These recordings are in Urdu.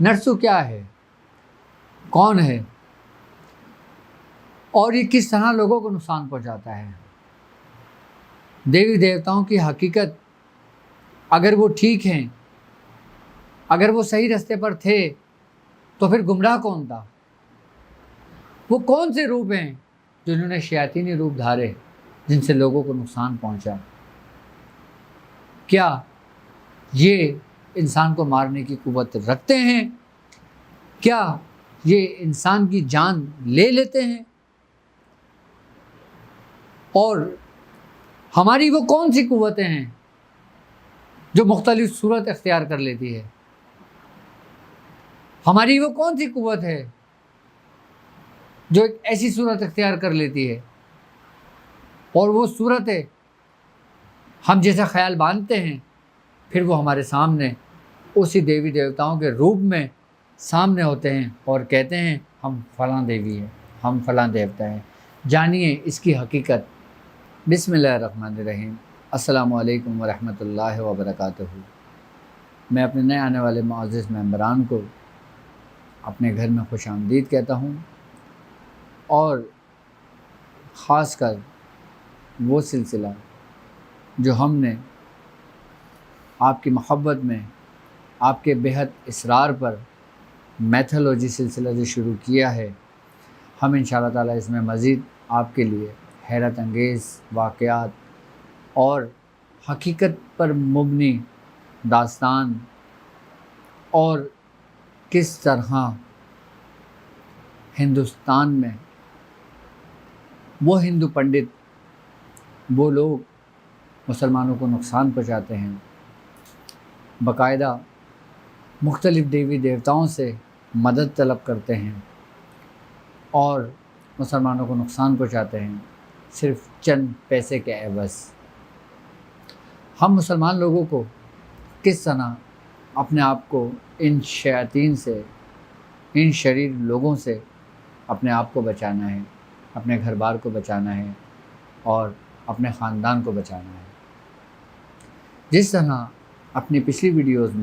نرسو کیا ہے، کون ہے، اور یہ کس طرح لوگوں کو نقصان پہنچاتا ہے۔ دیوی دیوتاؤں کی حقیقت اگر وہ ٹھیک ہیں، اگر وہ صحیح رستے پر تھے تو پھر گمراہ کون تھا؟ وہ کون سے روپ ہیں جنہوں نے شیاطینی روپ دھارے جن سے لوگوں کو نقصان پہنچا؟ کیا یہ انسان کو مارنے کی قوت رکھتے ہیں؟ کیا یہ انسان کی جان لے لیتے ہیں؟ اور ہماری وہ کون سی قوتیں ہیں جو مختلف صورت اختیار کر لیتی ہے؟ ہماری وہ کون سی قوت ہے جو ایک ایسی صورت اختیار کر لیتی ہے اور وہ صورت ہے ہم جیسا خیال باندھتے ہیں، پھر وہ ہمارے سامنے اسی دیوی دیوتاؤں کے روپ میں سامنے ہوتے ہیں اور کہتے ہیں ہم فلاں دیوی ہیں، ہم فلاں دیوتا ہیں۔ جانیے اس کی حقیقت۔ بسم اللہ الرحمن الرحیم۔ السلام علیکم ورحمۃ اللہ وبرکاتہ۔ میں اپنے نئے آنے والے معزز ممبران کو اپنے گھر میں خوش آمدید کہتا ہوں، اور خاص کر وہ سلسلہ جو ہم نے آپ کی محبت میں، آپ کے بےحد اصرار پر میتھولوجی سلسلہ جو شروع کیا ہے، ہم انشاءاللہ تعالیٰ اس میں مزید آپ کے لیے حیرت انگیز واقعات اور حقیقت پر مبنی داستان، اور کس طرح ہندوستان میں وہ ہندو پنڈت، وہ لوگ مسلمانوں کو نقصان پہنچاتے ہیں، باقاعدہ مختلف دیوی دیوتاؤں سے مدد طلب کرتے ہیں اور مسلمانوں کو نقصان پہنچاتے ہیں صرف چند پیسے کے عوض۔ ہم مسلمان لوگوں کو کس طرح اپنے آپ کو ان شیاطین سے، ان شریر لوگوں سے اپنے آپ کو بچانا ہے، اپنے گھر بار کو بچانا ہے اور اپنے خاندان کو بچانا ہے۔ جس طرح اپنی پچھلی ویڈیوز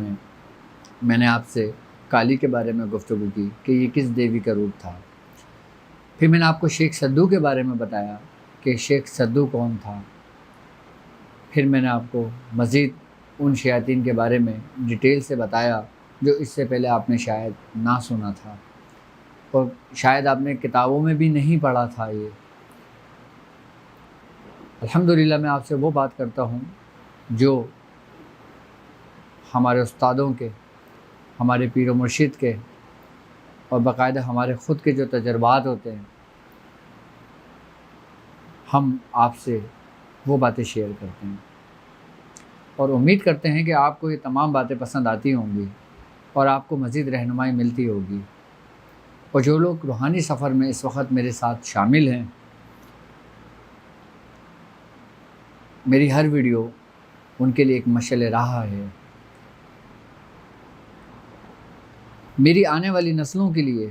میں نے آپ سے کالی کے بارے میں گفتگو کی کہ یہ کس دیوی کا روپ تھا، پھر میں نے آپ کو شیخ سدو کے بارے میں بتایا کہ شیخ سدو کون تھا، پھر میں نے آپ کو مزید ان شیاطین کے بارے میں ڈیٹیل سے بتایا جو اس سے پہلے آپ نے شاید نہ سنا تھا اور شاید آپ نے کتابوں میں بھی نہیں پڑھا تھا۔ یہ الحمدللہ میں آپ سے وہ بات کرتا ہوں جو ہمارے استادوں کے، ہمارے پیر و مرشد کے، اور باقاعدہ ہمارے خود کے جو تجربات ہوتے ہیں، ہم آپ سے وہ باتیں شیئر کرتے ہیں، اور امید کرتے ہیں کہ آپ کو یہ تمام باتیں پسند آتی ہوں گی اور آپ کو مزید رہنمائی ملتی ہوگی۔ اور جو لوگ روحانی سفر میں اس وقت میرے ساتھ شامل ہیں، میری ہر ویڈیو ان کے لیے ایک مشعل راہ ہے، میری آنے والی نسلوں کے لیے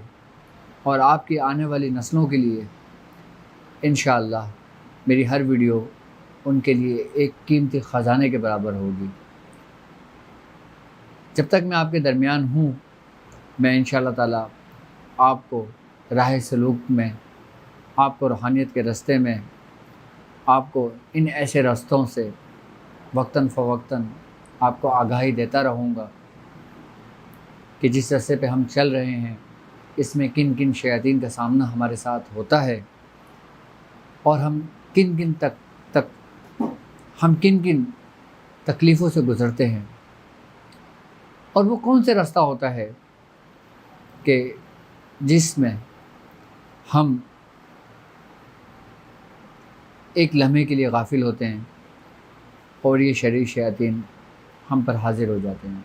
اور آپ کی آنے والی نسلوں کے لیے انشاءاللہ میری ہر ویڈیو ان کے لیے ایک قیمتی خزانے کے برابر ہوگی۔ جب تک میں آپ کے درمیان ہوں، میں انشاءاللہ تعالیٰ آپ کو راہ سلوک میں، آپ کو روحانیت کے رستے میں، آپ کو ان ایسے رستوں سے وقتاً فوقتاً آپ کو آگاہی دیتا رہوں گا کہ جس رستے پہ ہم چل رہے ہیں اس میں کن کن شیاطین کا سامنا ہمارے ساتھ ہوتا ہے، اور ہم کن کن تکلیفوں سے گزرتے ہیں، اور وہ کون سے راستہ ہوتا ہے کہ جس میں ہم ایک لمحے کے لیے غافل ہوتے ہیں اور یہ شریر شیاطین ہم پر حاضر ہو جاتے ہیں۔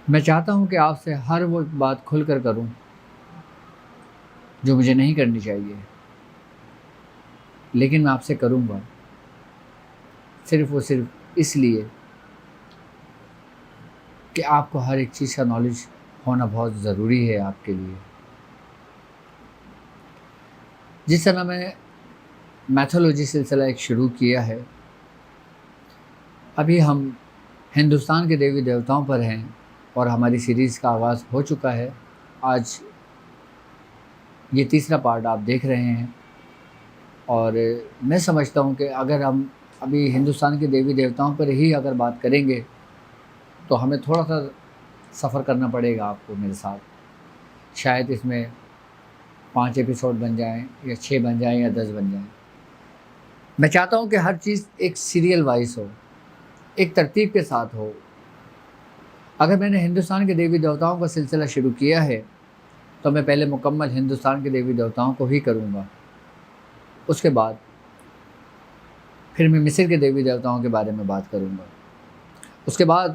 میں چاہتا ہوں کہ آپ سے ہر وہ بات کھل کر کروں جو مجھے نہیں کرنی چاہیے، لیکن میں آپ سے کروں گا صرف اس لیے کہ آپ کو ہر ایک چیز کا نالج ہونا بہت ضروری ہے آپ کے لیے۔ جس طرح میں نے میتھولوجی سلسلہ ایک شروع کیا ہے، ابھی ہم ہندوستان کے دیوی دیوتاؤں پر ہیں اور ہماری سیریز کا آغاز ہو چکا ہے۔ آج یہ تیسرا پارٹ آپ دیکھ رہے ہیں، اور میں سمجھتا ہوں کہ اگر ہم ابھی ہندوستان کے دیوی دیوتاؤں پر ہی اگر بات کریں گے تو ہمیں تھوڑا سا سفر کرنا پڑے گا آپ کو میرے ساتھ۔ شاید اس میں 5 ایپیسوڈ بن جائیں یا 6 بن جائیں یا 10 بن جائیں۔ میں چاہتا ہوں کہ ہر چیز ایک سیریل وائز ہو، ایک ترتیب کے ساتھ ہو۔ اگر میں نے ہندوستان کے دیوی دیوتاؤں کا سلسلہ شروع کیا ہے تو میں پہلے مکمل ہندوستان کے دیوی دیوتاؤں کو ہی کروں گا، اس کے بعد پھر میں مصر کے دیوی دیوتاؤں کے بارے میں بات کروں گا، اس کے بعد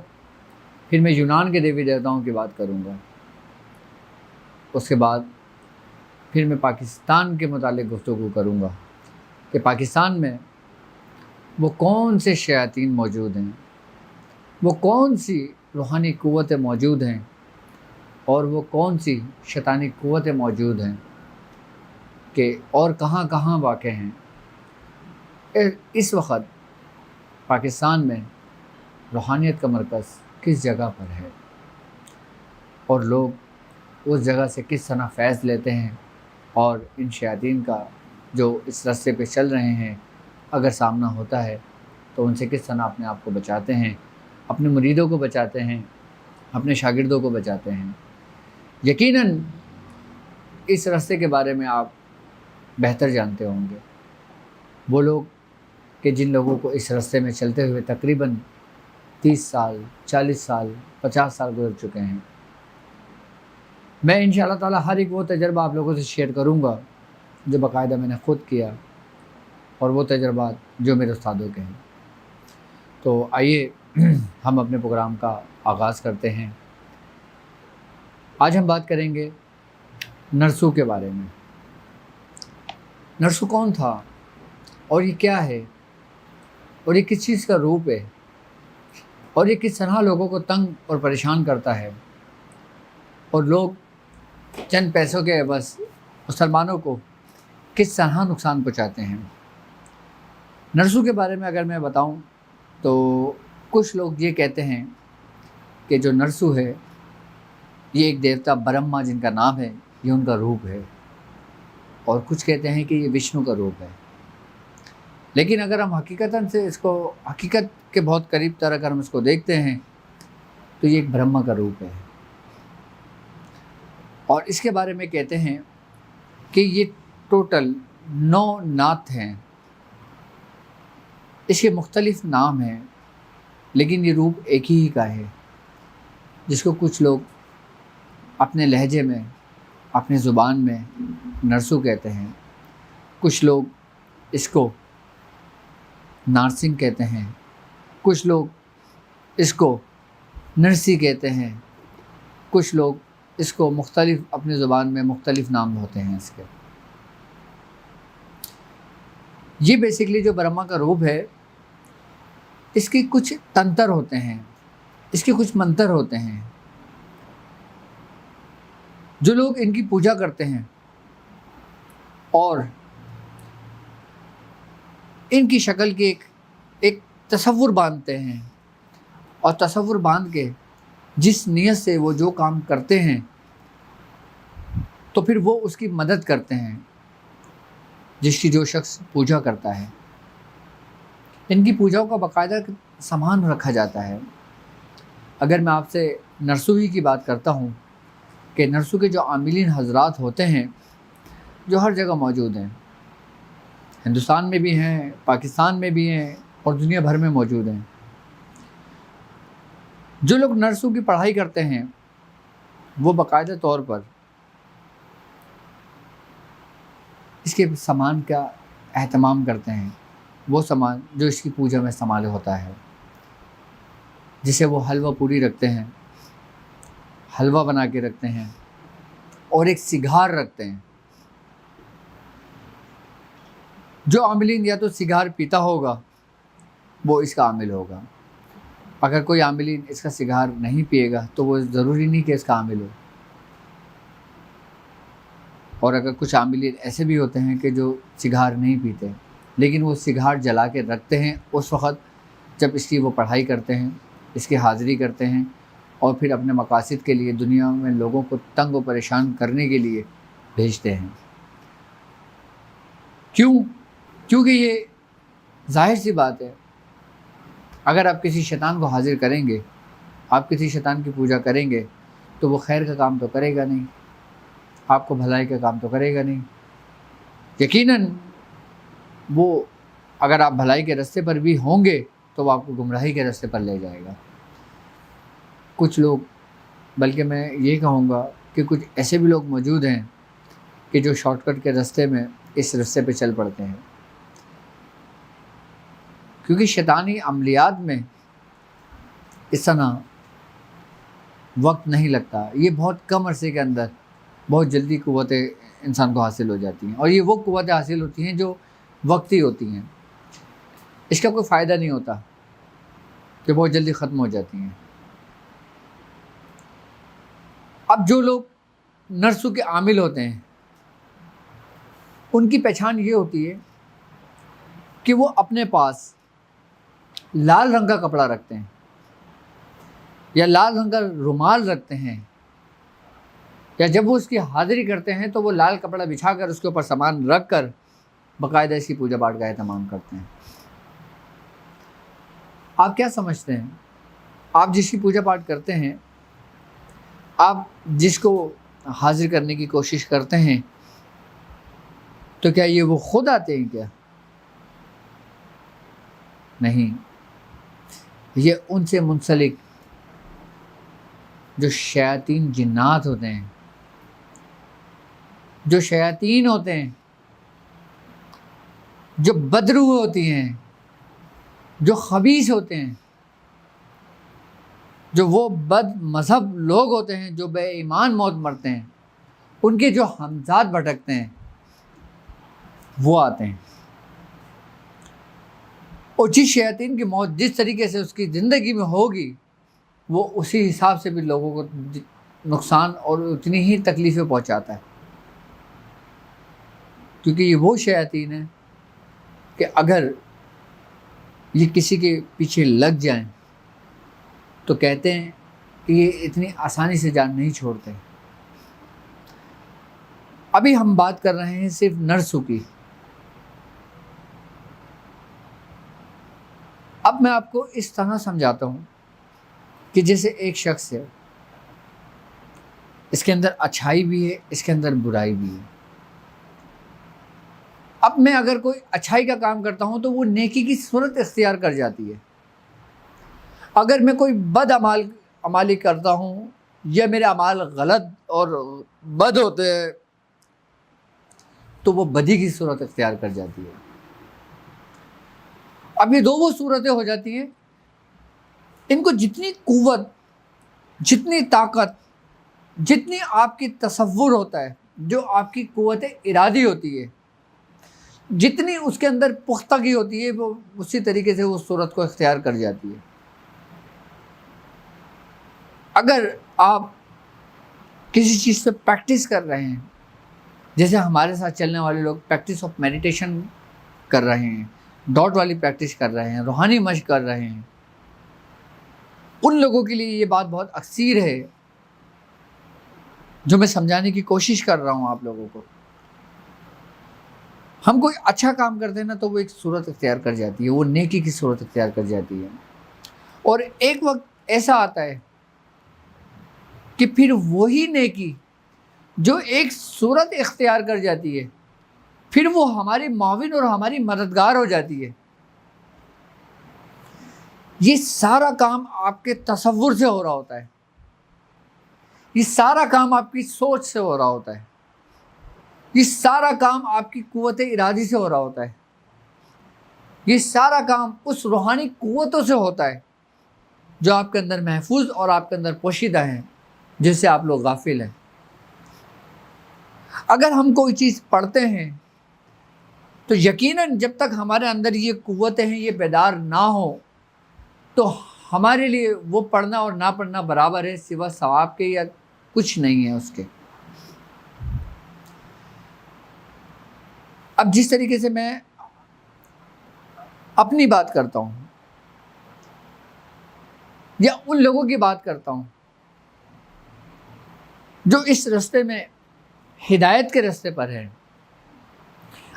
پھر میں یونان کے دیوی دیوتاؤں کی بات کروں گا، اس کے بعد پھر میں پاکستان کے متعلق گفتگو کروں گا کہ پاکستان میں وہ کون سے شیاطین موجود ہیں، وہ کون سی روحانی قوتیں موجود ہیں، اور وہ کون سی شیطانی قوتیں موجود ہیں کہ اور کہاں کہاں واقع ہیں۔ اس وقت پاکستان میں روحانیت کا مرکز کس جگہ پر ہے، اور لوگ اس جگہ سے کس طرح فیض لیتے ہیں، اور ان شیاطین کا جو اس راستے پہ چل رہے ہیں اگر سامنا ہوتا ہے تو ان سے کس طرح اپنے آپ کو بچاتے ہیں، اپنے مریدوں کو بچاتے ہیں، اپنے شاگردوں کو بچاتے ہیں۔ یقیناً اس راستے کے بارے میں آپ بہتر جانتے ہوں گے، وہ لوگ کہ جن لوگوں کو اس راستے میں چلتے ہوئے تقریباً 30 سال 40 سال 50 سال گزر چکے ہیں۔ میں انشاءاللہ تعالی ہر ایک وہ تجربہ آپ لوگوں سے شیئر کروں گا جو باقاعدہ میں نے خود کیا، اور وہ تجربات جو میرے استادوں کے ہیں۔ تو آئیے ہم اپنے پروگرام کا آغاز کرتے ہیں۔ آج ہم بات کریں گے نرسو کے بارے میں۔ نرسو کون تھا، اور یہ کیا ہے، اور یہ کس چیز کا روپ ہے، اور یہ کس طرح لوگوں کو تنگ اور پریشان کرتا ہے، اور لوگ چند پیسوں کے عوض مسلمانوں کو کس طرح نقصان پہنچاتے ہیں۔ نرسو کے بارے میں اگر میں بتاؤں تو کچھ لوگ یہ کہتے ہیں کہ جو نرسو ہے یہ ایک دیوتا برہما جن کا نام ہے، یہ ان کا روپ ہے، اور کچھ کہتے ہیں کہ یہ وشنو کا روپ ہے۔ لیکن اگر ہم حقیقتاً سے اس کو حقیقت کے بہت قریب تر اگر ہم اس کو دیکھتے ہیں تو یہ ایک برہما کا روپ ہے، اور اس کے بارے میں کہتے ہیں کہ یہ ٹوٹل 9 نات ہیں، اس کے مختلف نام ہیں، لیکن یہ روپ ایک ہی کا ہے، جس کو کچھ لوگ اپنے لہجے میں اپنے زبان میں نرسو کہتے ہیں، کچھ لوگ اس کو نارسنگ کہتے ہیں، کچھ لوگ اس کو نرسی کہتے ہیں، کچھ لوگ اس کو مختلف اپنی زبان میں مختلف نام ہوتے ہیں اس کے۔ یہ بیسیکلی جو برہما کا روپ ہے، اس کے کچھ تنتر ہوتے ہیں، اس کے کچھ منتر ہوتے ہیں۔ جو لوگ ان کی پوجا کرتے ہیں اور ان کی شکل کی ایک تصور باندھتے ہیں، اور تصور باندھ کے جس نیت سے وہ جو کام کرتے ہیں تو پھر وہ اس کی مدد کرتے ہیں، جس کی جو شخص پوجا کرتا ہے۔ ان کی پوجاؤں کا باقاعدہ سامان رکھا جاتا ہے۔ اگر میں آپ سے نرسو ہی کی بات کرتا ہوں کہ نرسو کے جو عاملین حضرات ہوتے ہیں جو ہر جگہ موجود ہیں، ہندوستان میں بھی ہیں، پاکستان میں بھی ہیں، اور دنیا بھر میں موجود ہیں۔ جو لوگ نرسو کی پڑھائی کرتے ہیں وہ باقاعدہ طور پر اس کے سامان کا اہتمام کرتے ہیں، وہ سامان جو اس کی پوجا میں استعمال ہوتا ہے، جسے وہ حلوہ پوری رکھتے ہیں، حلوہ بنا کے رکھتے ہیں، اور ایک سگار رکھتے ہیں۔ جو عاملین یا تو سگار پیتا ہوگا وہ اس کا عامل ہوگا، اگر کوئی عاملین اس کا سگار نہیں پیے گا تو وہ ضروری نہیں کہ اس کا عامل ہو۔ اور اگر کچھ عاملین ایسے بھی ہوتے ہیں کہ جو سگار نہیں پیتے لیکن وہ سگار جلا کے رکھتے ہیں اس وقت جب اس کی وہ پڑھائی کرتے ہیں، اس کی حاضری کرتے ہیں، اور پھر اپنے مقاصد کے لیے دنیا میں لوگوں کو تنگ و پریشان کرنے کے لیے بھیجتے ہیں۔ کیوں؟ کیونکہ یہ ظاہر سی بات ہے، اگر آپ کسی شیطان کو حاضر کریں گے، آپ کسی شیطان کی پوجا کریں گے، تو وہ خیر کا کام تو کرے گا نہیں، آپ کو بھلائی کا کام تو کرے گا نہیں۔ یقیناً وہ اگر آپ بھلائی کے راستے پر بھی ہوں گے تو وہ آپ کو گمراہی کے راستے پر لے جائے گا۔ کچھ لوگ، بلکہ میں یہ کہوں گا کہ کچھ ایسے بھی لوگ موجود ہیں کہ جو شارٹ کٹ کے راستے میں اس راستے پہ چل پڑتے ہیں، کیونکہ شیطانی عملیات میں اس طرح وقت نہیں لگتا، یہ بہت کم عرصے کے اندر بہت جلدی قوتیں انسان کو حاصل ہو جاتی ہیں، اور یہ وہ قوتیں حاصل ہوتی ہیں جو وقتی ہوتی ہیں، اس کا کوئی فائدہ نہیں ہوتا، کہ بہت جلدی ختم ہو جاتی ہیں۔ اب جو لوگ نرسوں کے عامل ہوتے ہیں، ان کی پہچان یہ ہوتی ہے کہ وہ اپنے پاس لال رنگ کا کپڑا رکھتے ہیں یا لال رنگ کا رومال رکھتے ہیں، یا جب وہ اس کی حاضری کرتے ہیں تو وہ لال کپڑا بچھا کر اس کے اوپر سامان رکھ کر باقاعدہ اس کی پوجا پاٹ کا اہتمام کرتے ہیں۔ آپ کیا سمجھتے ہیں؟ آپ جس کی پوجا پاٹ کرتے ہیں، آپ جس کو حاضر کرنے کی کوشش کرتے ہیں، تو کیا یہ وہ خود آتے ہیں کیا؟ نہیں، یہ ان سے منسلک جو شیاطین جنات ہوتے ہیں، جو شیاطین ہوتے ہیں، جو بدروح ہوتی ہیں، جو خبیث ہوتے ہیں، جو وہ بد مذہب لوگ ہوتے ہیں جو بے ایمان موت مرتے ہیں، ان کے جو ہمزاد بھٹکتے ہیں، وہ آتے ہیں۔ اور جس شیاطین کی موت جس طریقے سے اس کی زندگی میں ہوگی، وہ اسی حساب سے بھی لوگوں کو نقصان اور اتنی ہی تکلیفیں پہنچاتا ہے، کیونکہ یہ وہ شیاطین ہیں کہ اگر یہ کسی کے پیچھے لگ جائیں تو کہتے ہیں کہ یہ اتنی آسانی سے جان نہیں چھوڑتے۔ ابھی ہم بات کر رہے ہیں صرف نرسوں کی، اب میں آپ کو اس طرح سمجھاتا ہوں کہ جیسے ایک شخص ہے، اس کے اندر اچھائی بھی ہے، اس کے اندر برائی بھی ہے۔ اب میں اگر کوئی اچھائی کا کام کرتا ہوں تو وہ نیکی کی صورت اختیار کر جاتی ہے، اگر میں کوئی بد عمالی کرتا ہوں یا میرے اعمال غلط اور بد ہوتے ہیں تو وہ بدی کی صورت اختیار کر جاتی ہے۔ اب یہ دو وہ صورتیں ہو جاتی ہیں، ان کو جتنی قوت، جتنی طاقت، جتنی آپ کی تصور ہوتا ہے، جو آپ کی قوت ارادی ہوتی ہے، جتنی اس کے اندر پختگی ہوتی ہے، وہ اسی طریقے سے اس صورت کو اختیار کر جاتی ہے۔ اگر آپ کسی چیز پہ پریکٹس کر رہے ہیں، جیسے ہمارے ساتھ چلنے والے لوگ پریکٹس آف میڈیٹیشن کر رہے ہیں، ڈاٹ والی پریکٹس کر رہے ہیں، روحانی مشق کر رہے ہیں، ان لوگوں کے لیے یہ بات بہت اکثیر ہے جو میں سمجھانے کی کوشش کر رہا ہوں آپ لوگوں کو۔ ہم کوئی اچھا کام کرتے ہیں نا تو وہ ایک صورت اختیار کر جاتی ہے، وہ نیکی کی صورت اختیار کر جاتی ہے، اور ایک وقت ایسا آتا ہے کہ پھر وہی نیکی جو ایک صورت اختیار کر جاتی ہے، پھر وہ ہماری معاون اور ہماری مددگار ہو جاتی ہے۔ یہ سارا کام آپ کے تصور سے ہو رہا ہوتا ہے، یہ سارا کام آپ کی سوچ سے ہو رہا ہوتا ہے، یہ سارا کام آپ کی قوت ارادی سے ہو رہا ہوتا ہے، یہ سارا کام اس روحانی قوتوں سے ہوتا ہے جو آپ کے اندر محفوظ اور آپ کے اندر پوشیدہ ہیں، جس سے آپ لوگ غافل ہیں۔ اگر ہم کوئی چیز پڑھتے ہیں تو یقیناً جب تک ہمارے اندر یہ قوتیں ہیں، یہ بیدار نہ ہو، تو ہمارے لیے وہ پڑھنا اور نہ پڑھنا برابر ہے، سوا ثواب کے یا کچھ نہیں ہے اس کے۔ اب جس طریقے سے میں اپنی بات کرتا ہوں یا ان لوگوں کی بات کرتا ہوں جو اس رستے میں ہدایت کے رستے پر ہیں،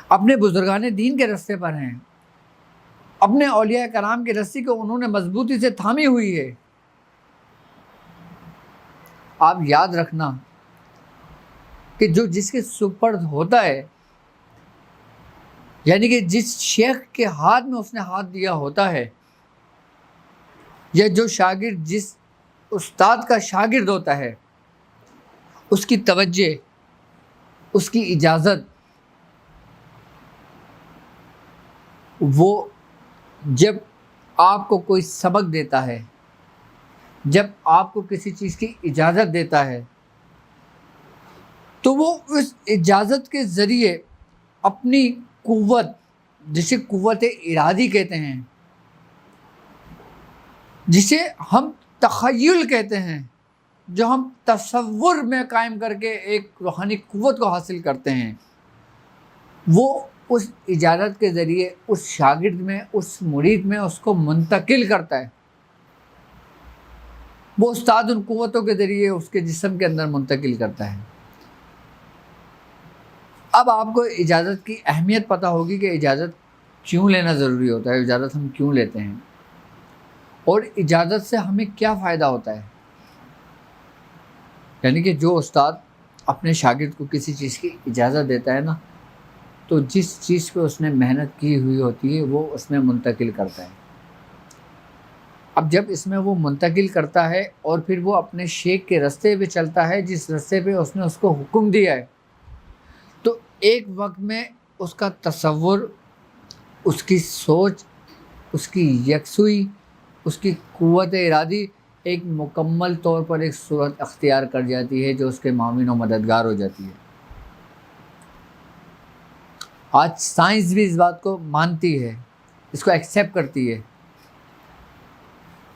اپنے بزرگان دین کے رستے پر ہیں، اپنے اولیاء کرام کی رسی کو انہوں نے مضبوطی سے تھامی ہوئی ہے، آپ یاد رکھنا کہ جو جس کے سپرد ہوتا ہے، یعنی کہ جس شیخ کے ہاتھ میں اس نے ہاتھ دیا ہوتا ہے، یا جو شاگرد جس استاد کا شاگرد ہوتا ہے، اس کی توجہ، اس کی اجازت، وہ جب آپ کو کوئی سبق دیتا ہے، جب آپ کو کسی چیز کی اجازت دیتا ہے، تو وہ اس اجازت کے ذریعے اپنی قوت، جسے قوت ارادی کہتے ہیں، جسے ہم تخیل کہتے ہیں، جو ہم تصور میں قائم کر کے ایک روحانی قوت کو حاصل کرتے ہیں، وہ اس اجازت کے ذریعے اس شاگرد میں، اس مرید میں اس کو منتقل کرتا ہے۔ وہ استاد ان قوتوں کے ذریعے اس کے جسم کے اندر منتقل کرتا ہے۔ اب آپ کو اجازت کی اہمیت پتہ ہوگی کہ اجازت کیوں لینا ضروری ہوتا ہے، اجازت ہم کیوں لیتے ہیں، اور اجازت سے ہمیں کیا فائدہ ہوتا ہے۔ یعنی کہ جو استاد اپنے شاگرد کو کسی چیز کی اجازت دیتا ہے نا، تو جس چیز پہ اس نے محنت کی ہوئی ہوتی ہے وہ اس میں منتقل کرتا ہے۔ اب جب اس میں وہ منتقل کرتا ہے اور پھر وہ اپنے شیخ کے رستے پہ چلتا ہے، جس رستے پہ اس نے اس کو حکم دیا ہے، تو ایک وقت میں اس کا تصور، اس کی سوچ، اس کی یکسوئی، اس کی قوت ارادی ایک مکمل طور پر ایک صورت اختیار کر جاتی ہے جو اس کے معاون و مددگار ہو جاتی ہے۔ آج سائنس بھی اس بات کو مانتی ہے، اس کو ایکسیپٹ کرتی ہے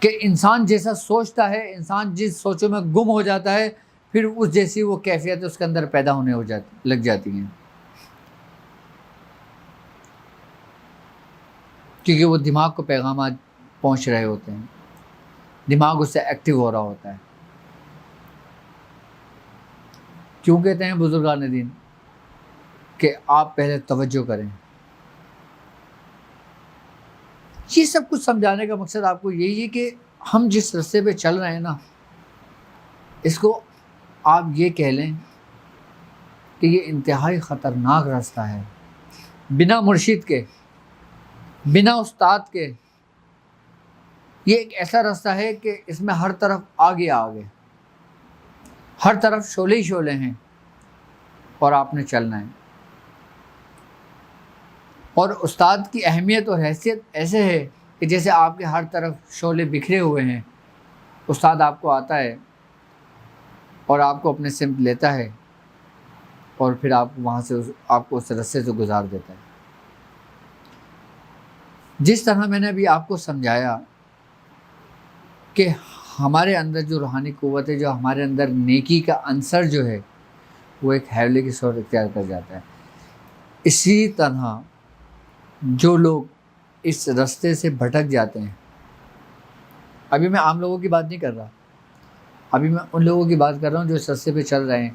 کہ انسان جیسا سوچتا ہے، انسان جس سوچوں میں گم ہو جاتا ہے، پھر اس جیسی وہ کیفیت اس کے اندر پیدا ہونے لگ جاتی ہیں، کیونکہ وہ دماغ کو پیغامات پہنچ رہے ہوتے ہیں، دماغ اس سے ایکٹیو ہو رہا ہوتا ہے۔ کیوں کہتے ہیں بزرگان دین کہ آپ پہلے توجہ کریں؟ یہ سب کچھ سمجھانے کا مقصد آپ کو یہی ہے کہ ہم جس رستے پہ چل رہے ہیں نا، اس کو آپ یہ کہہ لیں کہ یہ انتہائی خطرناک راستہ ہے، بنا مرشد کے، بنا استاد کے۔ یہ ایک ایسا راستہ ہے کہ اس میں ہر طرف آگے آگے، ہر طرف شعلے ہی شعلے ہیں، اور آپ نے چلنا ہے۔ اور استاد کی اہمیت اور حیثیت ایسے ہے کہ جیسے آپ کے ہر طرف شعلے بکھرے ہوئے ہیں، استاد آپ کو آتا ہے اور آپ کو اپنے سمت لیتا ہے، اور پھر آپ وہاں سے آپ کو اس رستے سے گزار دیتا ہے۔ جس طرح میں نے ابھی آپ کو سمجھایا کہ ہمارے اندر جو روحانی قوت ہے، جو ہمارے اندر نیکی کا عنصر جو ہے، وہ ایک حیولے کی صورت اختیار کر جاتا ہے، اسی طرح جو لوگ اس رستے سے بھٹک جاتے ہیں، ابھی میں عام لوگوں کی بات نہیں کر رہا، ابھی میں ان لوگوں کی بات کر رہا ہوں جو اس رستے پہ چل رہے ہیں،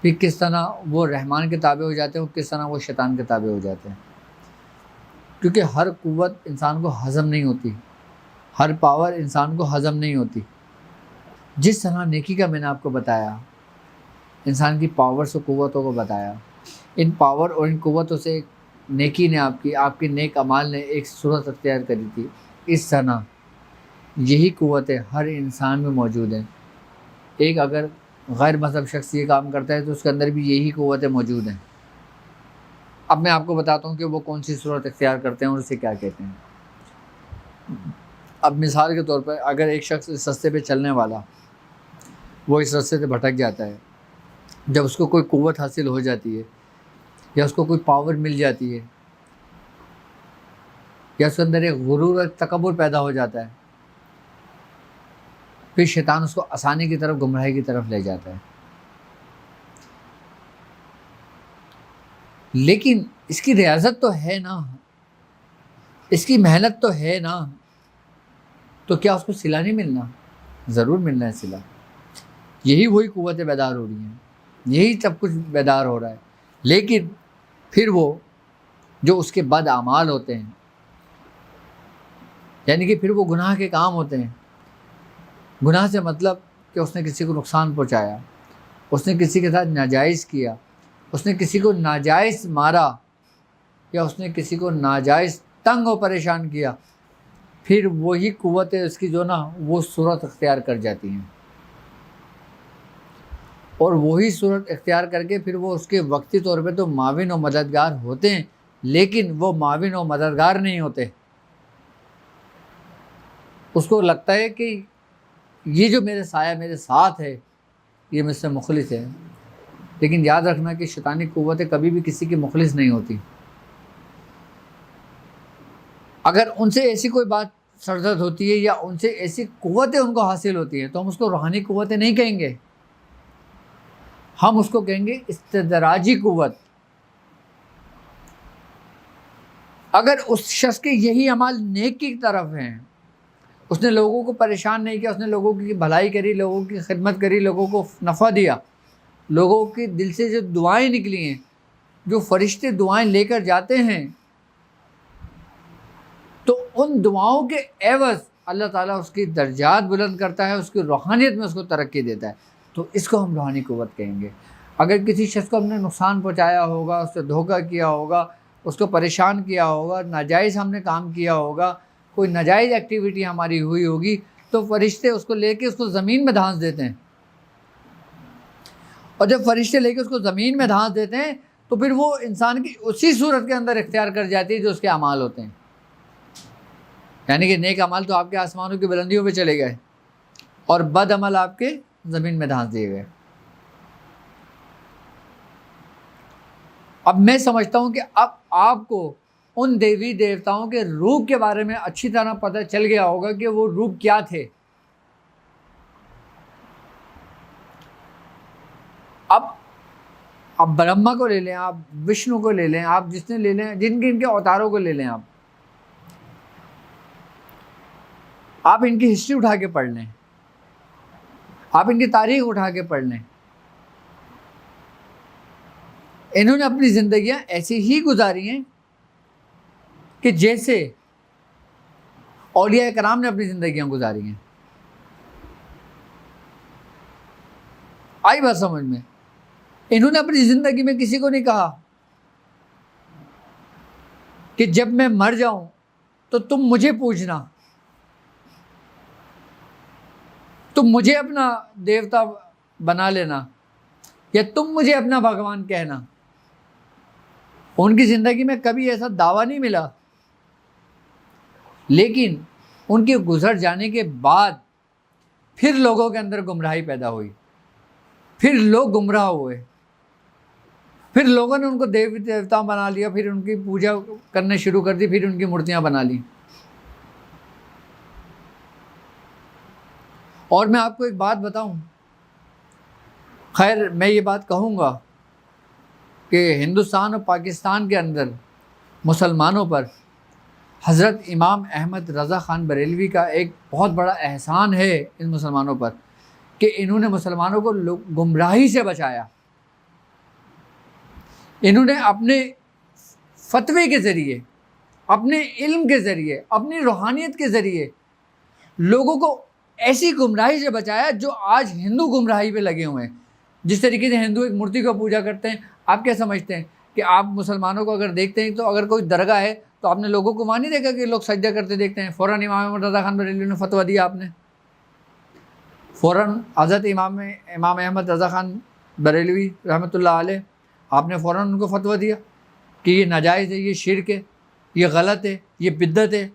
پھر کس طرح وہ رحمان کے تابع ہو جاتے ہیں اور کس طرح وہ شیطان کے تابع ہو جاتے ہیں۔ کیونکہ ہر قوت انسان کو ہضم نہیں ہوتی، ہر پاور انسان کو ہضم نہیں ہوتی۔ جس طرح نیکی کا میں نے آپ کو بتایا، انسان کی پاورز و قوتوں کو بتایا، ان پاور اور ان قوتوں سے نیکی نے آپ کے نیک اعمال نے ایک صورت اختیار کری تھی، اس طرح یہی قوتیں ہر انسان میں موجود ہیں۔ ایک اگر غیر مذہب شخص یہ کام کرتا ہے تو اس کے اندر بھی یہی قوتیں موجود ہیں۔ اب میں آپ کو بتاتا ہوں کہ وہ کون سی صورت اختیار کرتے ہیں اور اسے کیا کہتے ہیں۔ اب مثال کے طور پر اگر ایک شخص اس رستے پہ چلنے والا وہ اس رستے سے بھٹک جاتا ہے، جب اس کو کوئی قوت حاصل ہو جاتی ہے، یا اس کو کوئی پاور مل جاتی ہے، یا اس کے اندر ایک غرور اور تکبر پیدا ہو جاتا ہے، پھر شیطان اس کو آسانی کی طرف، گمراہی کی طرف لے جاتا ہے۔ لیکن اس کی ریاضت تو ہے نا، اس کی محنت تو ہے نا، تو کیا اس کو صلہ نہیں ملنا؟ ضرور ملنا ہے صلہ۔ یہی وہی قوتیں بیدار ہو رہی ہیں، یہی سب کچھ بیدار ہو رہا ہے، لیکن پھر وہ جو اس کے بد اعمال ہوتے ہیں، یعنی کہ پھر وہ گناہ کے کام ہوتے ہیں. گناہ سے مطلب کہ اس نے کسی کو نقصان پہنچایا، اس نے کسی کے ساتھ ناجائز کیا، اس نے کسی کو ناجائز مارا، یا اس نے کسی کو ناجائز تنگ و پریشان کیا، پھر وہی قوتیں اس کی جو نا وہ صورت اختیار کر جاتی ہیں، اور وہی صورت اختیار کر کے پھر وہ اس کے وقتی طور پہ تو معاون و مددگار ہوتے ہیں، لیکن وہ معاون و مددگار نہیں ہوتے. اس کو لگتا ہے کہ یہ جو میرے سایہ میرے ساتھ ہے یہ مجھ سے مخلص ہے، لیکن یاد رکھنا کہ شیطانی قوتیں کبھی بھی کسی کی مخلص نہیں ہوتی. اگر ان سے ایسی کوئی بات سرزد ہوتی ہے یا ان سے ایسی قوتیں ان کو حاصل ہوتی ہیں تو ہم اس کو روحانی قوتیں نہیں کہیں گے، ہم اس کو کہیں گے استدراجی قوت. اگر اس شخص کے یہی اعمال نیک کی طرف ہیں، اس نے لوگوں کو پریشان نہیں کیا، اس نے لوگوں کی بھلائی کری، لوگوں کی خدمت کری، لوگوں کو نفع دیا، لوگوں کے دل سے جو دعائیں نکلی ہیں، جو فرشتے دعائیں لے کر جاتے ہیں، تو ان دعاؤں کے عوض اللہ تعالیٰ اس کی درجات بلند کرتا ہے، اس کی روحانیت میں اس کو ترقی دیتا ہے، تو اس کو ہم روحانی قوت کہیں گے. اگر کسی شخص کو ہم نے نقصان پہنچایا ہوگا، اس سے دھوکہ کیا ہوگا، اس کو پریشان کیا ہوگا، ناجائز ہم نے کام کیا ہوگا، کوئی ناجائز ایکٹیویٹی ہماری ہوئی ہوگی، تو فرشتے اس کو لے کے اس کو زمین میں دھانس دیتے ہیں. اور جب فرشتے لے کے اس کو زمین میں دھانس دیتے ہیں تو پھر وہ انسان کی اسی صورت کے اندر اختیار کر جاتی ہے جو اس کے اعمال ہوتے ہیں. یعنی کہ نیک اعمال تو آپ کے آسمانوں کی بلندیوں پہ چلے گئے اور بد عمل آپ کے زمین میں دھانس دیے گئے. اب میں سمجھتا ہوں کہ اب آپ کو ان دیوی دیوتاؤں کے روپ کے بارے میں اچھی طرح پتہ چل گیا ہوگا کہ وہ روپ کیا تھے. اب برہما کو لے لیں، آپ وشنو کو لے لیں، آپ جس نے لے لیں، جن کے ان کے اوتاروں کو لے لیں، آپ ان کی ہسٹری اٹھا کے پڑھ لیں، آپ ان کی تاریخ اٹھا کے پڑھ لیں. انہوں نے اپنی زندگیاں ایسی ہی گزاری ہیں کہ جیسے اولیاء کرام نے اپنی زندگیاں گزاری ہیں. آئی بات سمجھ میں؟ انہوں نے اپنی زندگی میں کسی کو نہیں کہا کہ جب میں مر جاؤں تو تم مجھے پوجنا، تم مجھے اپنا دیوتا بنا لینا، یا تم مجھے اپنا بھگوان کہنا. ان کی زندگی میں کبھی ایسا دعویٰ نہیں ملا، لیکن ان کے گزر جانے کے بعد پھر لوگوں کے اندر گمراہی پیدا ہوئی، پھر لوگ گمراہ ہوئے، پھر لوگوں نے ان کو دیوی دیوتا بنا لیا، پھر ان کی پوجا کرنے شروع کر دی، پھر ان کی مورتیاں بنا لی. اور میں آپ کو ایک بات بتاؤں، خیر میں یہ بات کہوں گا کہ ہندوستان اور پاکستان کے اندر مسلمانوں پر حضرت امام احمد رضا خان بریلوی کا ایک بہت بڑا احسان ہے ان مسلمانوں پر کہ انہوں نے مسلمانوں کو گمراہی سے بچایا. انہوں نے اپنے فتوے کے ذریعے، اپنے علم کے ذریعے، اپنی روحانیت کے ذریعے لوگوں کو ایسی گمراہی سے بچایا جو آج ہندو گمراہی پہ لگے ہوئے ہیں. جس طریقے سے ہندو ایک مورتی کو پوجا کرتے ہیں، آپ کیا سمجھتے ہیں کہ آپ مسلمانوں کو اگر دیکھتے ہیں تو اگر کوئی درگاہ ہے تو آپ نے لوگوں کو وہاں نہیں دیکھا کہ لوگ سجدہ کرتے دیکھتے ہیں؟ فوراً امام احمد رضا خان بریلوی نے فتویٰ دیا، آپ نے فوراً حضرت امام احمد رضا خان بریلوی رحمۃ اللہ علیہ، آپ نے فوراً ان کو فتویٰ دیا کہ یہ ناجائز ہے، یہ شرک ہے، یہ غلط ہے، یہ بدعت ہے.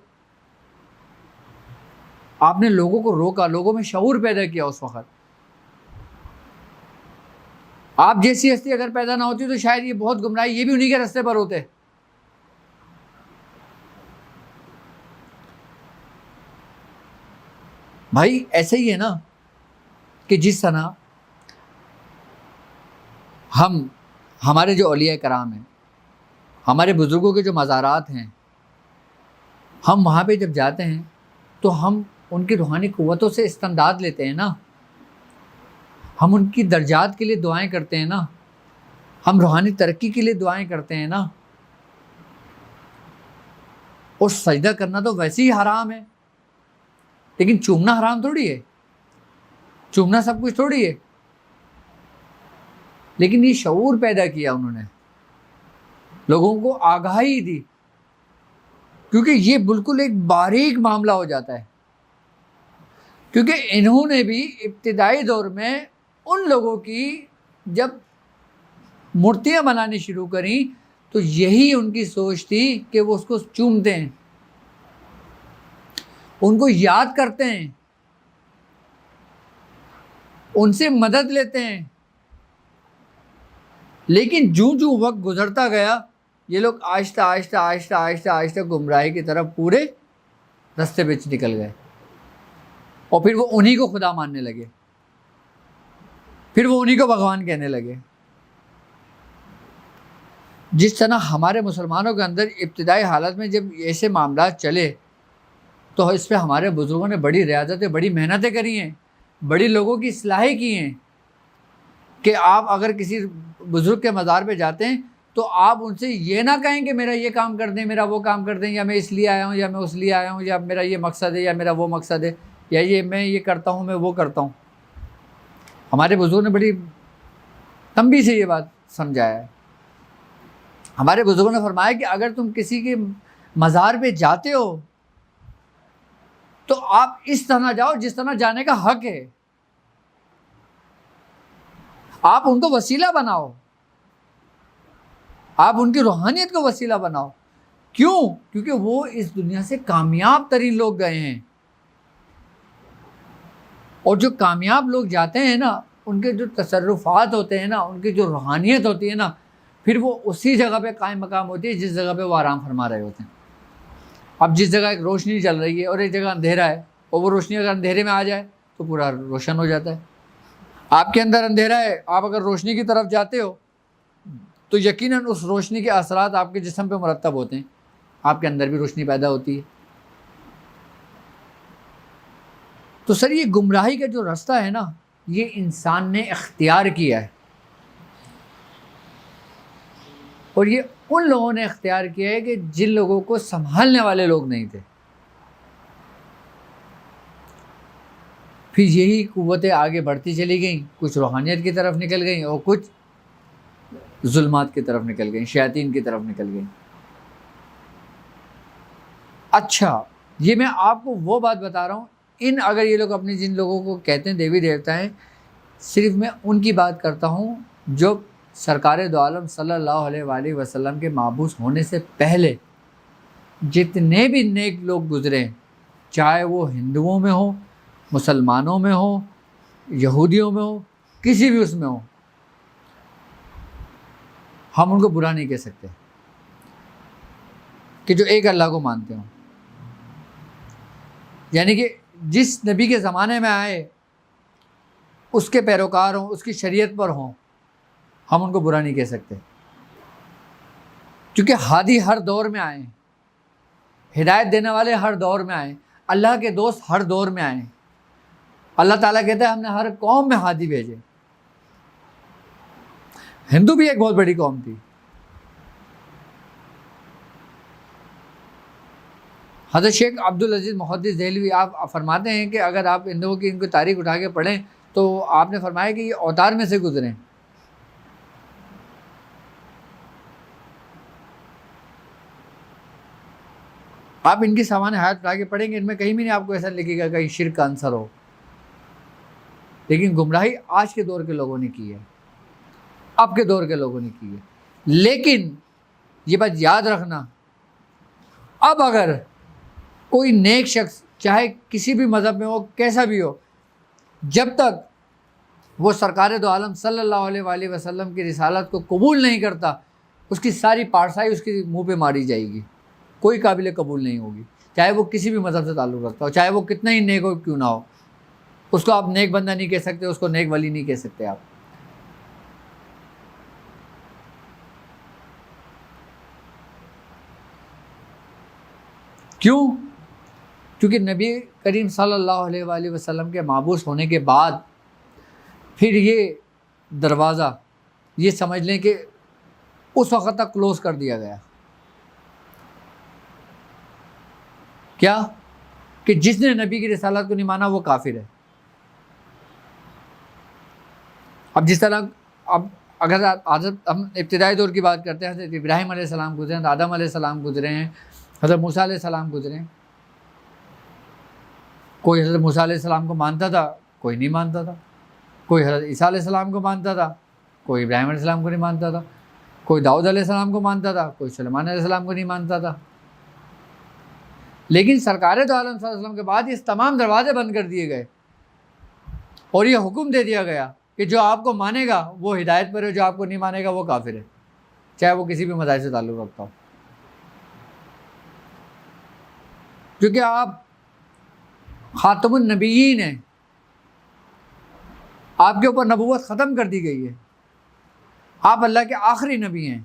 آپ نے لوگوں کو روکا، لوگوں میں شعور پیدا کیا. اس وقت آپ جیسی ہستی اگر پیدا نہ ہوتی تو شاید یہ بہت گمراہی، یہ بھی انہی کے راستے پر ہوتے. بھائی ایسے ہی ہے نا کہ جس طرح ہمارے جو اولیاء کرام ہیں، ہمارے بزرگوں کے جو مزارات ہیں، ہم وہاں پہ جب جاتے ہیں تو ہم ان کی روحانی قوتوں سے استمداد لیتے ہیں نا. ہم ان کی درجات کے لیے دعائیں کرتے ہیں نا، ہم روحانی ترقی کے لیے دعائیں کرتے ہیں نا، اور سجدہ کرنا تو ویسے ہی حرام ہے، لیکن چومنا حرام تھوڑی ہے، چومنا سب کچھ تھوڑی ہے۔ لیکن یہ شعور پیدا کیا انہوں نے، لوگوں کو آگاہی دی، کیونکہ یہ بالکل ایک باریک معاملہ ہو جاتا ہے، کیونکہ انہوں نے بھی ابتدائی دور میں ان لوگوں کی جب مورتیاں بنانی شروع کریں تو یہی ان کی سوچ تھی کہ وہ اس کو چومتے ہیں، ان کو یاد کرتے ہیں، ان سے مدد لیتے ہیں۔ لیکن جوں جوں وقت گزرتا گیا یہ لوگ آہستہ آہستہ آہستہ آہستہ آہستہ گمراہی کی طرف پورے رستے پہ نکل گئے، اور پھر وہ انہی کو خدا ماننے لگے، پھر وہ انہی کو بھگوان کہنے لگے۔ جس طرح ہمارے مسلمانوں کے اندر ابتدائی حالت میں جب ایسے معاملات چلے تو اس پہ ہمارے بزرگوں نے بڑی ریاضتیں، بڑی محنتیں کری ہیں، بڑی لوگوں کی اصلاحیں کی ہیں، کہ آپ اگر کسی بزرگ کے مزار پہ جاتے ہیں تو آپ ان سے یہ نہ کہیں کہ میرا یہ کام کر دیں، میرا وہ کام کر دیں، یا میں اس لیے آیا ہوں، یا میں اس لیے آیا ہوں، یا میرا یہ مقصد ہے، یا میرا وہ مقصد ہے، یا یہ میں یہ کرتا ہوں، میں وہ کرتا ہوں۔ ہمارے بزرگوں نے بڑی تنبیہ سے یہ بات سمجھایا ہے۔ ہمارے بزرگوں نے فرمایا کہ اگر تم کسی کے مزار پہ جاتے ہو تو آپ اس طرح جاؤ جس طرح جانے کا حق ہے، آپ ان کو وسیلہ بناؤ، آپ ان کی روحانیت کو وسیلہ بناؤ۔ کیوں؟ کیونکہ وہ اس دنیا سے کامیاب ترین لوگ گئے ہیں، اور جو کامیاب لوگ جاتے ہیں نا ان کے جو تصرفات ہوتے ہیں نا، ان کی جو روحانیت ہوتی ہے نا، پھر وہ اسی جگہ پہ قائم مقام ہوتی ہے جس جگہ پہ وہ آرام فرما رہے ہوتے ہیں۔ اب جس جگہ ایک روشنی چل رہی ہے اور ایک جگہ اندھیرا ہے، اور وہ روشنی اگر اندھیرے میں آ جائے تو پورا روشن ہو جاتا ہے۔ آپ کے اندر اندھیرا ہے، آپ اگر روشنی کی طرف جاتے ہو تو یقیناً اس روشنی کے اثرات آپ کے جسم پہ مرتب ہوتے ہیں، آپ کے اندر بھی روشنی پیدا ہوتی ہے۔ تو سر یہ گمراہی کا جو راستہ ہے نا، یہ انسان نے اختیار کیا ہے، اور یہ ان لوگوں نے اختیار کیا ہے کہ جن لوگوں کو سنبھالنے والے لوگ نہیں تھے۔ پھر یہی قوتیں آگے بڑھتی چلی گئیں، کچھ روحانیت کی طرف نکل گئیں اور کچھ ظلمات کی طرف نکل گئیں، شیاطین کی طرف نکل گئیں۔ اچھا، یہ میں آپ کو وہ بات بتا رہا ہوں، اگر یہ لوگ اپنے جن لوگوں کو کہتے ہیں دیوی دیوتا ہیں، صرف میں ان کی بات کرتا ہوں جو سرکار دو عالم صلی اللہ علیہ وآلہ وسلم کے مابعوث ہونے سے پہلے جتنے بھی نیک لوگ گزرے، چاہے وہ ہندوؤں میں ہو، مسلمانوں میں ہو، یہودیوں میں ہو، کسی بھی اس میں ہو، ہم ان کو برا نہیں کہہ سکتے کہ جو ایک اللہ کو مانتے ہوں، یعنی کہ جس نبی کے زمانے میں آئے اس کے پیروکار ہوں، اس کی شریعت پر ہوں، ہم ان کو برا نہیں کہہ سکتے، کیونکہ ہادی ہر دور میں آئے، ہدایت دینے والے ہر دور میں آئے، اللہ کے دوست ہر دور میں آئے۔ اللہ تعالیٰ کہتا ہے ہم نے ہر قوم میں ہادی بھیجے۔ ہندو بھی ایک بہت بڑی قوم تھی۔ حضرت شیخ عبدالعزیز محدث دہلوی آپ فرماتے ہیں کہ اگر آپ ہندوؤں کی ان کی تاریخ اٹھا کے پڑھیں تو آپ نے فرمایا کہ یہ اوتار میں سے گزرے۔ آپ ان کی سامان حیات اٹھا کے پڑھیں گے، ان میں کہیں بھی نہیں آپ کو ایسا لکھے گا کہیں شرک کا عنصر ہو، لیکن گمراہی آج کے دور کے لوگوں نے کی ہے، اب کے دور کے لوگوں نے کی ہے۔ لیکن یہ بات یاد رکھنا، اب اگر کوئی نیک شخص چاہے کسی بھی مذہب میں ہو، کیسا بھی ہو، جب تک وہ سرکار دو عالم صلی اللہ علیہ وآلہ وسلم کی رسالت کو قبول نہیں کرتا، اس کی ساری پارسائی اس کے منہ پہ ماری جائے گی، کوئی قابل قبول نہیں ہوگی، چاہے وہ کسی بھی مذہب سے تعلق رکھتا ہو، چاہے وہ کتنا ہی نیک ہو کیوں نہ ہو۔ اس کو آپ نیک بندہ نہیں کہہ سکتے، اس کو نیک ولی نہیں کہہ سکتے آپ۔ کیوں؟ کیونکہ نبی کریم صلی اللہ علیہ وآلہ وسلم کے مابعوث ہونے کے بعد پھر یہ دروازہ یہ سمجھ لیں کہ اس وقت تک کلوز کر دیا گیا. کیا؟ کہ جس نے نبی کی رسالت کو نہیں مانا وہ کافر ہے. اب جس طرح اگر ہم ابتدائی دور کی بات کرتے ہیں، حضرت ابراہیم علیہ السلام گزرے ہیں، آدم علیہ السلام گزرے ہیں، حضرت موسیٰ علیہ السلام گزرے ہیں. کوئی حضرت موسیٰ علیہ السلام کو مانتا تھا، کوئی نہیں مانتا تھا. کوئی حضرت عیسیٰ علیہ السلام کو مانتا تھا، کوئی ابراہیم علیہ السلام کو نہیں مانتا تھا. کوئی داؤد علیہ السلام کو مانتا تھا، کوئی سلیمان علیہ السلام کو نہیں مانتا تھا. لیکن سرکار دو عالم صلی اللہ علیہ وسلم کے بعد یہ تمام دروازے بند کر دیے گئے اور یہ حکم دے دیا گیا کہ جو آپ کو مانے گا وہ ہدایت پر ہے، جو آپ کو نہیں مانے گا وہ کافر ہے، چاہے وہ کسی بھی مذہب سے تعلق رکھتا ہو. کیونکہ آپ خاتم النبیین ہیں، آپ کے اوپر نبوت ختم کر دی گئی ہے، آپ اللہ کے آخری نبی ہیں،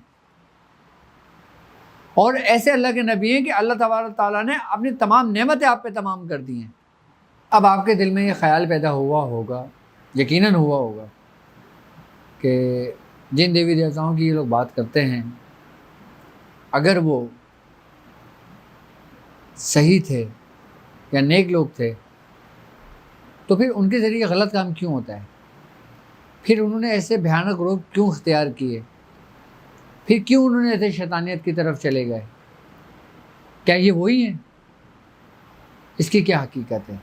اور ایسے اللہ کے نبی ہیں کہ اللہ تبارک تعالیٰ نے اپنی تمام نعمتیں آپ پہ تمام کر دی ہیں. اب آپ کے دل میں یہ خیال پیدا ہوا ہوگا، یقیناً ہوا ہوگا، کہ جن دیوی دیوتاؤں کی یہ لوگ بات کرتے ہیں اگر وہ صحیح تھے یا نیک لوگ تھے تو پھر ان کے ذریعے غلط کام کیوں ہوتا ہے؟ پھر انہوں نے ایسے بھیانک روگ کیوں اختیار کیے؟ پھر کیوں انہوں نے ایسے شیطانیت کی طرف چلے گئے؟ کیا یہ وہی ہیں؟ اس کی کیا حقیقت ہے؟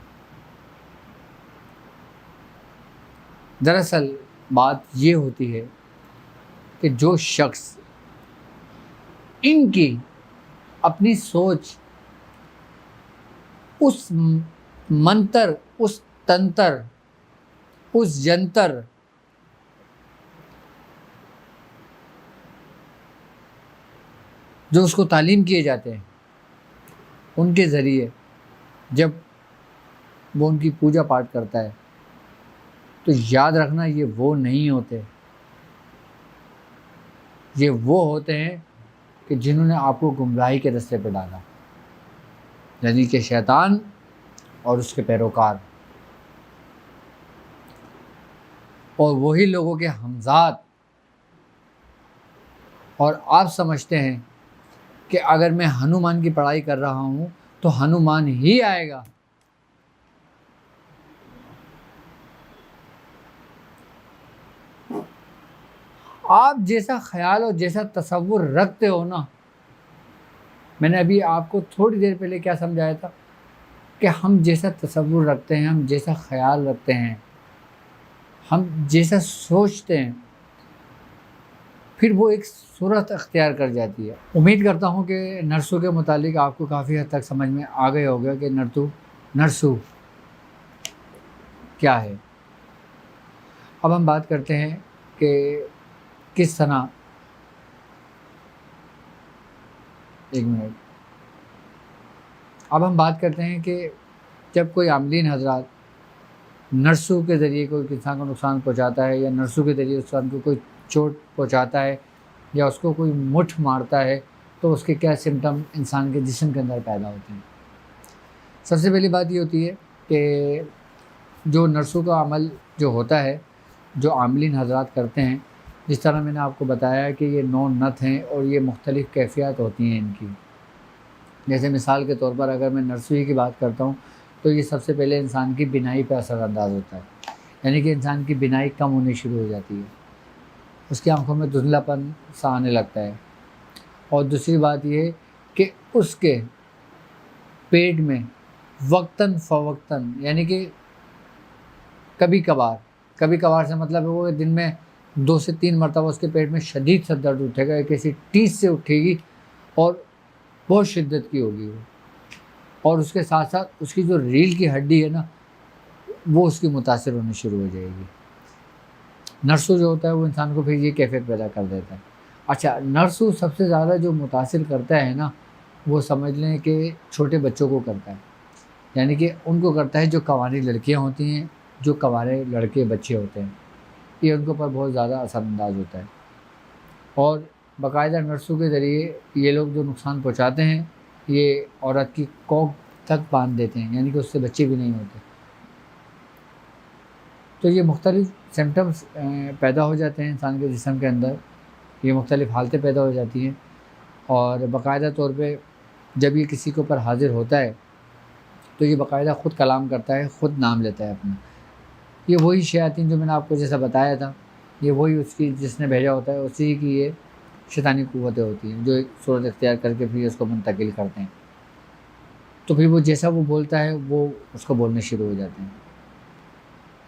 دراصل بات یہ ہوتی ہے کہ جو شخص ان کی اپنی سوچ اس منتر، اس تنتر، اس جنتر جو اس کو تعلیم کیے جاتے ہیں ان کے ذریعے جب وہ ان کی پوجا پاٹ کرتا ہے تو یاد رکھنا یہ وہ نہیں ہوتے، یہ وہ ہوتے ہیں کہ جنہوں نے آپ کو گمراہی کے رستے پہ ڈالا، یعنی کہ شیطان اور اس کے پیروکار، اور وہی لوگوں کے ہمزاد. اور آپ سمجھتے ہیں کہ اگر میں ہنومان کی پڑھائی کر رہا ہوں تو ہنومان ہی آئے گا. آپ جیسا خیال اور جیسا تصور رکھتے ہو نا، میں نے ابھی آپ کو تھوڑی دیر پہلے کیا سمجھایا تھا کہ ہم جیسا تصور رکھتے ہیں، ہم جیسا خیال رکھتے ہیں، ہم جیسا سوچتے ہیں، پھر وہ ایک صورت اختیار کر جاتی ہے. امید کرتا ہوں کہ نرسو کے متعلق آپ کو کافی حد تک سمجھ میں آ گیا ہوگا کہ نرسو کیا ہے. اب ہم بات کرتے ہیں کہ کس طرح اب ہم بات کرتے ہیں کہ جب کوئی عاملین حضرات نرسو کے ذریعے کوئی انسان کو نقصان پہنچاتا ہے یا نرسو کے ذریعے انسان کو کوئی چوٹ پہنچاتا ہے یا اس کو کوئی مٹھ مارتا ہے تو اس کے کیا سمٹم انسان کے جسم کے اندر پیدا ہوتے ہیں. سب سے پہلی بات یہ ہوتی ہے کہ جو نرسوں کا عمل جو ہوتا ہے، جو عاملین حضرات کرتے ہیں، جس طرح میں نے آپ کو بتایا کہ یہ 9 نت ہیں اور یہ مختلف کیفیات ہوتی ہیں ان کی. جیسے مثال کے طور پر اگر میں نرسوئی کی بات کرتا ہوں تو یہ سب سے پہلے انسان کی بینائی پہ اثر انداز ہوتا ہے، یعنی کہ انسان کی بینائی کم ہونی شروع ہو جاتی ہے، اس کی آنکھوں میں دھندلا پن سا آنے لگتا ہے. اور دوسری بات یہ ہے کہ اس کے پیٹ میں وقتاً فوقتاً، یعنی کہ کبھی کبھار سے مطلب ہے وہ دن میں 2 سے 3 مرتبہ اس کے پیٹ میں شدید سا درد اٹھے گا، ایک ایسی ٹیس سے اٹھے گی اور بہت شدت کی ہوگی وہ. اور اس کے ساتھ ساتھ اس کی جو ریڑھ کی ہڈی ہے نا وہ اس کی متاثر ہونی شروع ہو جائے گی. نرسو جو ہوتا ہے وہ انسان کو پھر یہ کیفیت پیدا کر دیتا ہے. اچھا، نرسو سب سے زیادہ جو متاثر کرتا ہے نا وہ سمجھ لیں کہ چھوٹے بچوں کو کرتا ہے، یعنی کہ ان کو کرتا ہے جو کنواری لڑکیاں ہوتی ہیں، جو کنوارے لڑکے بچے ہوتے ہیں، یہ ان کے اوپر بہت زیادہ اثر انداز ہوتا ہے. اور باقاعدہ نرسوں کے ذریعے یہ لوگ جو نقصان پہنچاتے ہیں یہ عورت کی کوکھ تک باندھ دیتے ہیں، یعنی کہ اس سے بچے بھی نہیں ہوتے. تو یہ مختلف سمٹمس پیدا ہو جاتے ہیں انسان کے جسم کے اندر، یہ مختلف حالتیں پیدا ہو جاتی ہیں، اور باقاعدہ طور پہ جب یہ کسی کے اوپر حاضر ہوتا ہے تو یہ باقاعدہ خود کلام کرتا ہے، خود نام لیتا ہے اپنا۔ یہ وہی شیاطین جو میں نے آپ کو جیسا بتایا تھا، یہ وہی اس کی جس نے بھیجا ہوتا ہے، اسی کی یہ شیطانی قوتیں ہوتی ہیں جو ایک صورت اختیار کر کے پھر اس کو منتقل کرتے ہیں۔ تو پھر وہ جیسا وہ بولتا ہے وہ اس کو بولنے شروع ہو جاتے ہیں۔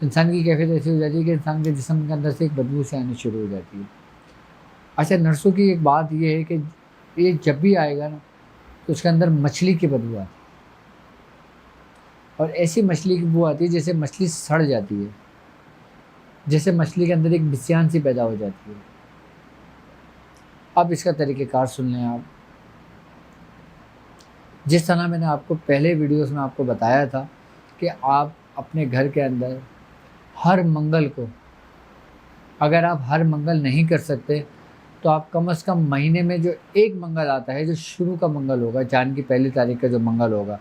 انسان کی کیفیت ایسی ہو جاتی ہے کہ انسان کے جسم کے اندر سے ایک بدبو سے آنی شروع ہو جاتی ہے۔ اچھا، نرسوں کی ایک بات یہ ہے کہ یہ جب بھی آئے گا نا تو اس کے اندر مچھلی کی بدبو آتی ہے، اور ایسی مچھلی کی بدبو آتی ہے جیسے مچھلی سڑ جاتی ہے، جیسے مچھلی کے اندر ایک بسیان سی پیدا ہو جاتی ہے۔ اب اس کا طریقہ کار سن لیں آپ۔ جس طرح میں نے آپ کو پہلے ویڈیوز میں آپ کو بتایا تھا کہ آپ اپنے گھر کے اندر ہر منگل کو، اگر آپ ہر منگل نہیں کر سکتے تو آپ کم از کم مہینے میں جو ایک منگل آتا ہے، جو شروع کا منگل ہوگا، چاند کی پہلی تاریخ کا جو منگل ہوگا،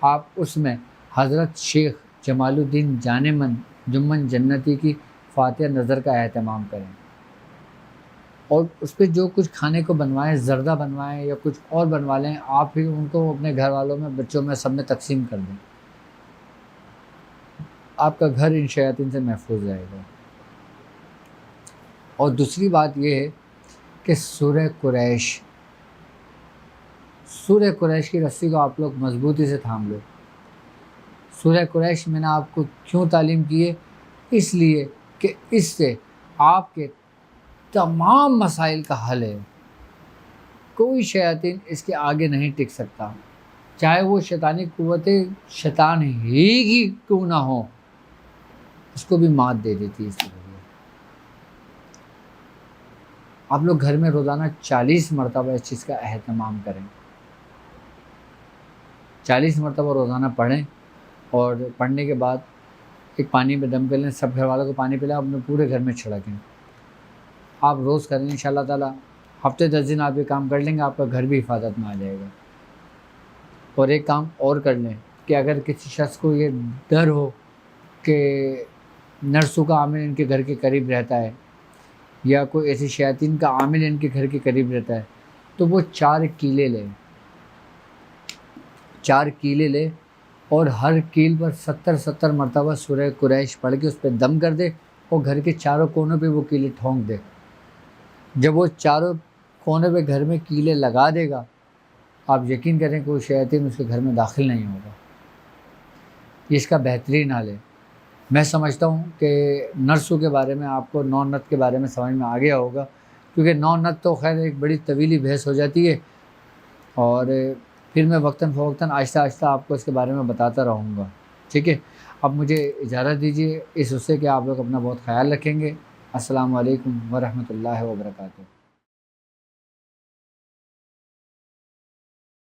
آپ اس میں حضرت شیخ جمال الدین جان من جمن جنتی کی فاتحہ نظر کا اہتمام کریں، اور اس پہ جو کچھ کھانے کو بنوائیں، زردہ بنوائیں یا کچھ اور بنوا لیں، آپ پھر ان کو اپنے گھر والوں میں، بچوں میں، سب میں تقسیم کر دیں۔ آپ کا گھر ان شیاطین سے محفوظ رہے گا۔ اور دوسری بات یہ ہے کہ سورہ قریش کی رسی کو آپ لوگ مضبوطی سے تھام لو۔ سورہ قریش میں نے آپ کو کیوں تعلیم کی ہے؟ اس لیے کہ اس سے آپ کے تمام مسائل کا حل ہے۔ کوئی شیاطین اس کے آگے نہیں ٹک سکتا، چاہے وہ شیطانی قوتیں شیطان ہی کی کیوں نہ ہو، اس کو بھی مات دے دیتی ہے اس لیے۔ آپ لوگ گھر میں روزانہ 40 مرتبہ اس چیز کا اہتمام کریں، 40 مرتبہ روزانہ پڑھیں، اور پڑھنے کے بعد ایک پانی میں دم کر لیں، سب گھر والوں کو پانی پلائیں، اپنے پورے گھر میں چھڑکیں۔ آپ روز کریں انشاءاللہ تعالیٰ، ہفتے 10 دن آپ یہ کام کر لیں گے، آپ کا گھر بھی حفاظت میں آ جائے گا۔ اور ایک کام اور کر لیں کہ اگر کسی شخص کو یہ ڈر ہو کہ نرسوں کا عامل ان کے گھر کے قریب رہتا ہے، یا کوئی ایسی شیاطین کا عامل ان کے گھر کے قریب رہتا ہے، تو وہ 4 کیلے لیں، 4 کیلے لے، اور ہر کیل پر 70 مرتبہ سورہ قریش پڑھ کے اس پہ دم کر دے، اور گھر کے چاروں کونوں پہ وہ کیلے ٹھونک دے۔ جب وہ چاروں کونے پہ گھر میں کیلے لگا دے گا، آپ یقین کریں کہ وہ شیاطین اس کے گھر میں داخل نہیں ہوگا۔ یہ اس کا بہترین حل ہے۔ میں سمجھتا ہوں کہ نرسوں کے بارے میں آپ کو 9 نت کے بارے میں سمجھ میں آ گیا ہوگا، کیونکہ 9 نت تو خیر ایک بڑی طویلی بحث ہو جاتی ہے، اور پھر میں وقتاً فوقتاً آہستہ آہستہ آپ کو اس کے بارے میں بتاتا رہوں گا، ٹھیک ہے؟ اب مجھے اجازت دیجیے اس حصے کہ آپ لوگ اپنا بہت خیال رکھیں گے۔ السلام علیکم ورحمۃ اللہ وبرکاتہ۔